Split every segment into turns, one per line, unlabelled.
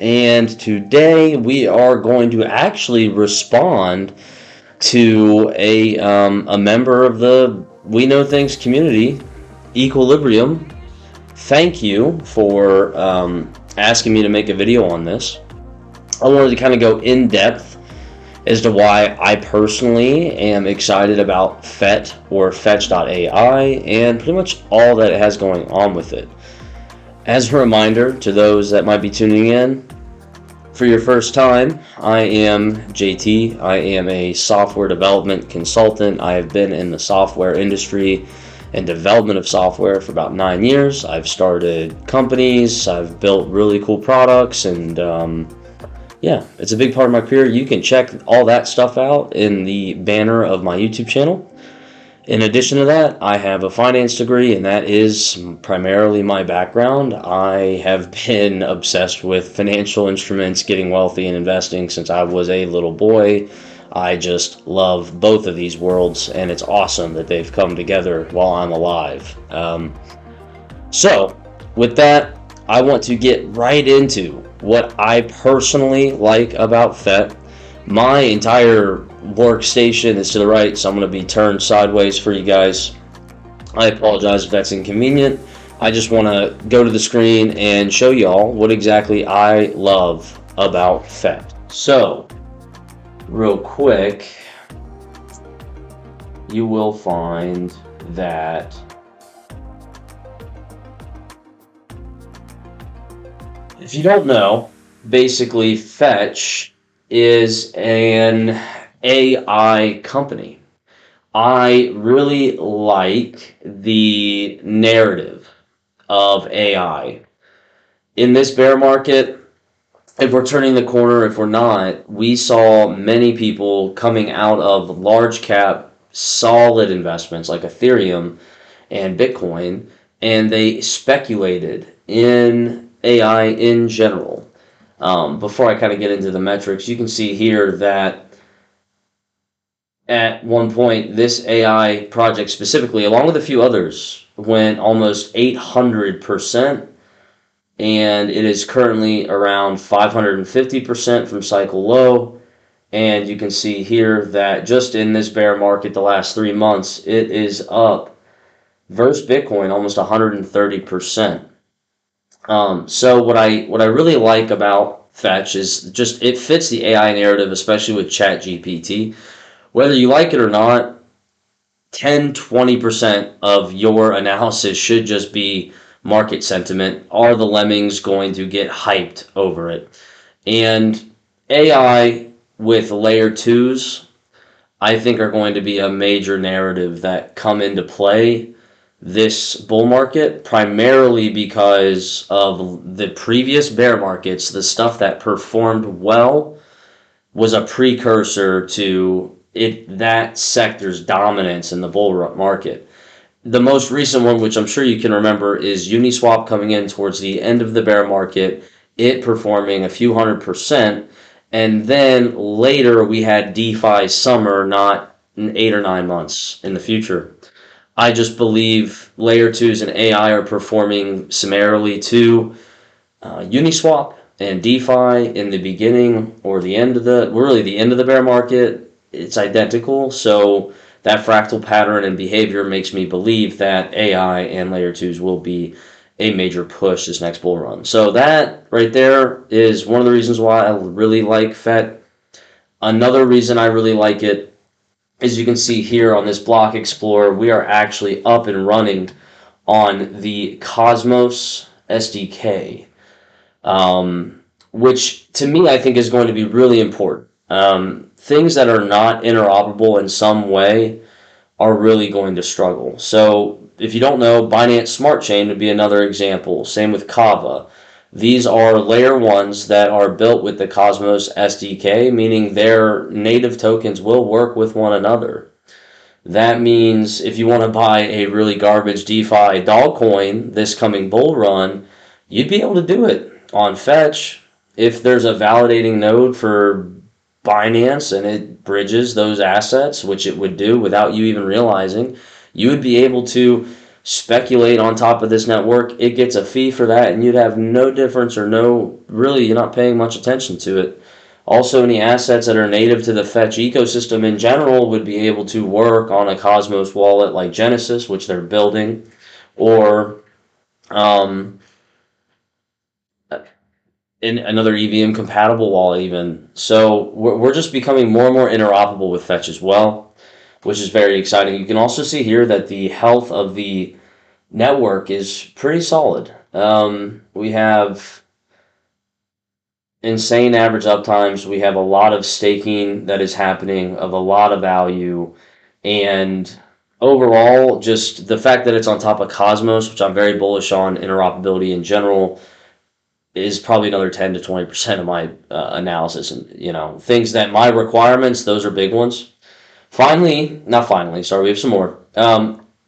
and today we are going to actually respond to a member of the We Know Things community, Equilibrium. Thank you for asking me to make a video on this. I wanted to kind of go in depth as to why I personally am excited about FET or Fetch.AI and pretty much all that it has going on with it. As a reminder to those that might be tuning in for your first time, I am JT. I am a software development consultant. I have been in the software industry and development of software for about 9 years. I've started companies, I've built really cool products, and yeah, it's a big part of my career. You can check all that stuff out in the banner of my YouTube channel. In addition to that, I have a finance degree, and that is primarily my background. I have been obsessed with financial instruments, getting wealthy, and investing since I was a little boy. I just love both of these worlds, and it's awesome that they've come together while I'm alive. So, with that, I want to get right into what I personally like about FET. My entire workstation is to the right, so I'm going to be turned sideways for you guys. I apologize if that's inconvenient. I just want to go to the screen and show y'all what exactly I love about FET. So, real quick, you will find that if you don't know, basically Fetch is an AI company. I really like the narrative of AI. In this bear market, if we're turning the corner, if we're not, we saw many people coming out of large cap, solid investments like Ethereum and Bitcoin, and they speculated in AI in general. Before I kind of get into the metrics, you can see here that at one point, this AI project specifically, along with a few others, went almost 800%, and it is currently around 550% from cycle low. And you can see here that just in this bear market, the last 3 months, it is up versus Bitcoin almost 130%. So what I really like about Fetch is just it fits the AI narrative, especially with ChatGPT. Whether you like it or not, 10-20% of your analysis should just be market sentiment. Are the lemmings going to get hyped over it? And AI with layer 2s, I think are going to be a major narrative that come into play this bull market, primarily because of the previous bear markets. The stuff that performed well was a precursor to that sector's dominance in the bull market. The most recent one, which I'm sure you can remember, is Uniswap coming in towards the end of the bear market, it performing a few 100%, and then later we had DeFi summer, not in 8 or 9 months in the future. I just believe layer 2s and AI are performing similarly to Uniswap and DeFi in the beginning or the end of the end of the bear market. It's identical. So that fractal pattern and behavior makes me believe that AI and layer 2s will be a major push this next bull run. So that right there is one of the reasons why I really like FET. Another reason I really like it, as you can see here on this block explorer, we are actually up and running on the Cosmos SDK, which to me I think is going to be really important. Things that are not interoperable in some way are really going to struggle. So if you don't know, Binance Smart Chain would be another example. Same with Kava. These are layer 1s that are built with the Cosmos SDK, meaning their native tokens will work with one another. That means if you want to buy a really garbage DeFi dog coin this coming bull run, you'd be able to do it on Fetch. If there's a validating node for Binance and it bridges those assets, which it would do without you even realizing, you would be able to speculate on top of this network, it gets a fee for that, and you'd have no difference or no, really, you're not paying much attention to it. Also, any assets that are native to the Fetch ecosystem in general would be able to work on a Cosmos wallet like Genesis, which they're building, or um, in another EVM compatible wallet even. So we're just becoming more and more interoperable with Fetch as well, which is very exciting. You can also see here that the health of the network is pretty solid. We have insane average uptimes. We have a lot of staking that is happening of a lot of value. And overall, just the fact that it's on top of Cosmos, which I'm very bullish on interoperability in general, is probably another 10 to 20% of my analysis. And, things that my requirements, those are big ones. Not finally, sorry, we have some more.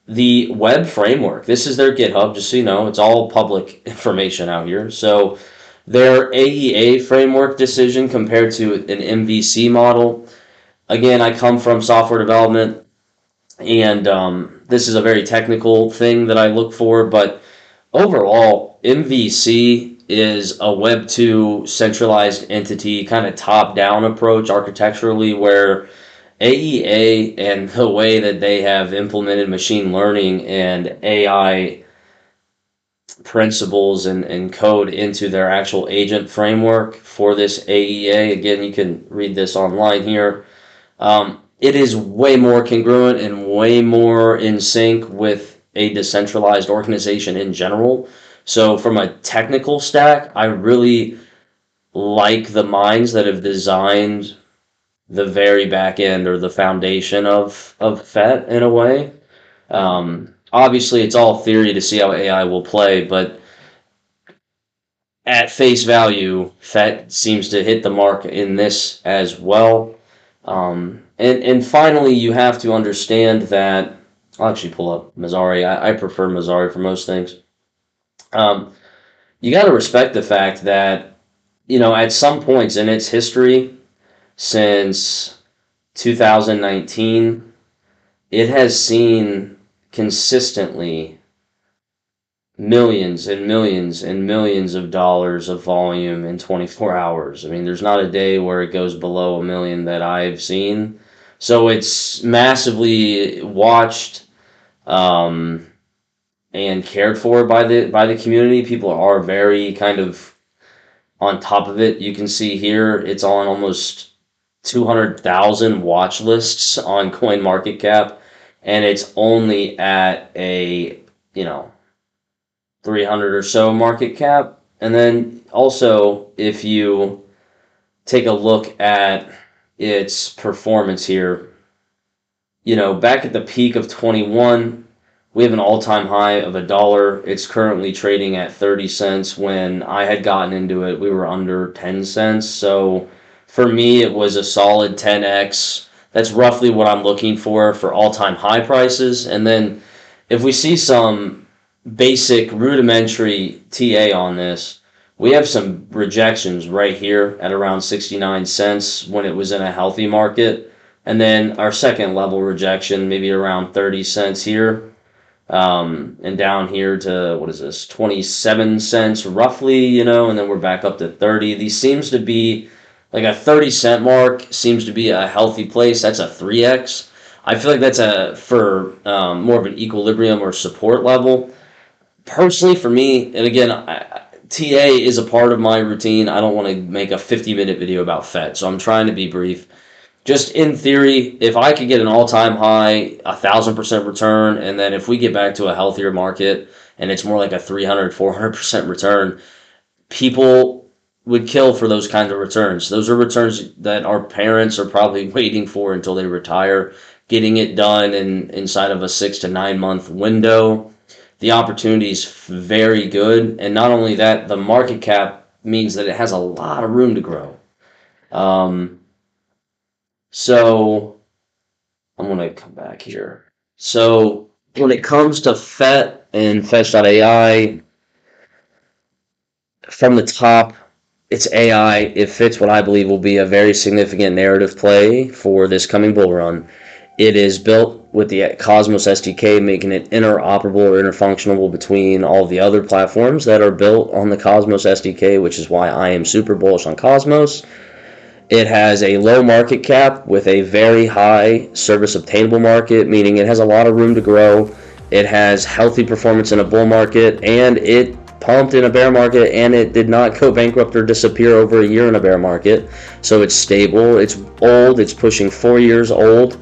The web framework, this is their GitHub, just so you know, it's all public information out here. So their AEA framework decision compared to an MVC model. Again, I come from software development, and this is a very technical thing that I look for, but overall, MVC is a Web 2 centralized entity, kind of top-down approach architecturally, where AEA and the way that they have implemented machine learning and AI principles and code into their actual agent framework for this AEA. Again, you can read this online here. It is way more congruent and way more in sync with a decentralized organization in general. So from a technical stack, I really like the minds that have designed the very back end or the foundation of FET in a way. Obviously, it's all theory to see how AI will play, but at face value, FET seems to hit the mark in this as well. And finally, you have to understand that I'll actually pull up Mazzari. I prefer Mazzari for most things. You got to respect the fact that, at some points in its history, since 2019, it has seen consistently millions and millions and millions of dollars of volume in 24 hours. I mean, there's not a day where it goes below a million that I've seen. So it's massively watched and cared for by the community. People are very kind of on top of it. You can see here it's on almost 200,000 watch lists on CoinMarketCap, and it's only at a 300 or so market cap. And then also, if you take a look at its performance here, back at the peak of 21, we have an all-time high of $1. It's currently trading at 30 cents. When I had gotten into it, we were under 10 cents. So for me, it was a solid 10x. That's roughly what I'm looking for all-time high prices. And then if we see some basic rudimentary TA on this, we have some rejections right here at around 69 cents when it was in a healthy market. And then our second level rejection, maybe around 30 cents here. And down here to, what is this, 27 cents roughly, and then we're back up to 30. These seems to be, like a 30-cent mark seems to be a healthy place. That's a 3x. I feel like that's for more of an equilibrium or support level. Personally, for me, and again, TA is a part of my routine. I don't want to make a 50-minute video about FET, so I'm trying to be brief. Just in theory, if I could get an all-time high, 1,000% return, and then if we get back to a healthier market and it's more like a 300, 400% return, people would kill for those kinds of returns. Those are returns that our parents are probably waiting for until they retire. Getting it done inside of a 6 to 9 month window, the opportunity is very good. And not only that, the market cap means that it has a lot of room to grow. So I'm going to come back here. So when it comes to FET and Fetch.AI, from the top, it's AI. It fits what I believe will be a very significant narrative play for this coming bull run. It is built with the Cosmos SDK, making it interoperable or interfunctional between all the other platforms that are built on the Cosmos SDK, which is why I am super bullish on Cosmos. It has a low market cap with a very high service obtainable market, meaning it has a lot of room to grow. It has healthy performance in a bull market, and it pumped in a bear market, and it did not go bankrupt or disappear over a year in a bear market. So it's stable, it's old, it's pushing 4 years old,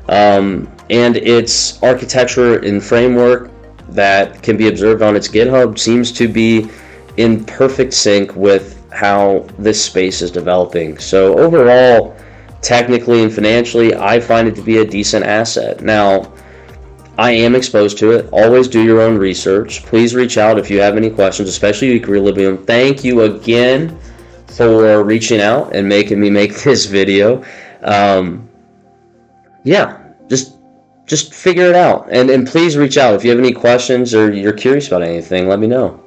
and its architecture and framework that can be observed on its GitHub seems to be in perfect sync with how this space is developing. So overall, technically and financially, I find it to be a decent asset. Now, I am exposed to it. Always do your own research. Please reach out if you have any questions, especially Equilibrium. Thank you again for reaching out and making me make this video. Yeah, just figure it out. And please reach out if you have any questions or you're curious about anything. Let me know.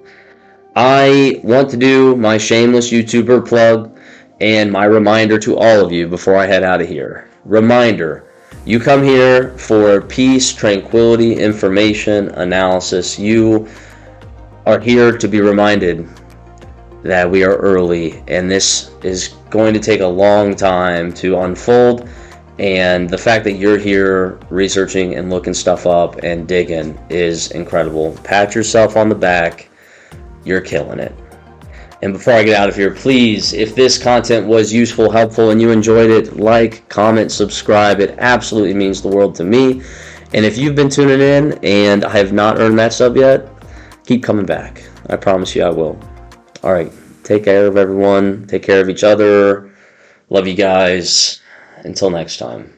I want to do my shameless YouTuber plug and my reminder to all of you before I head out of here. Reminder, you come here for peace, tranquility, information, analysis. You are here to be reminded that we are early and this is going to take a long time to unfold. And the fact that you're here researching and looking stuff up and digging is incredible. Pat yourself on the back. You're killing it. And before I get out of here, please, if this content was useful, helpful, and you enjoyed it, like, comment, subscribe. It absolutely means the world to me. And if you've been tuning in and I have not earned that sub yet, keep coming back. I promise you I will. All right. Take care of everyone. Take care of each other. Love you guys. Until next time.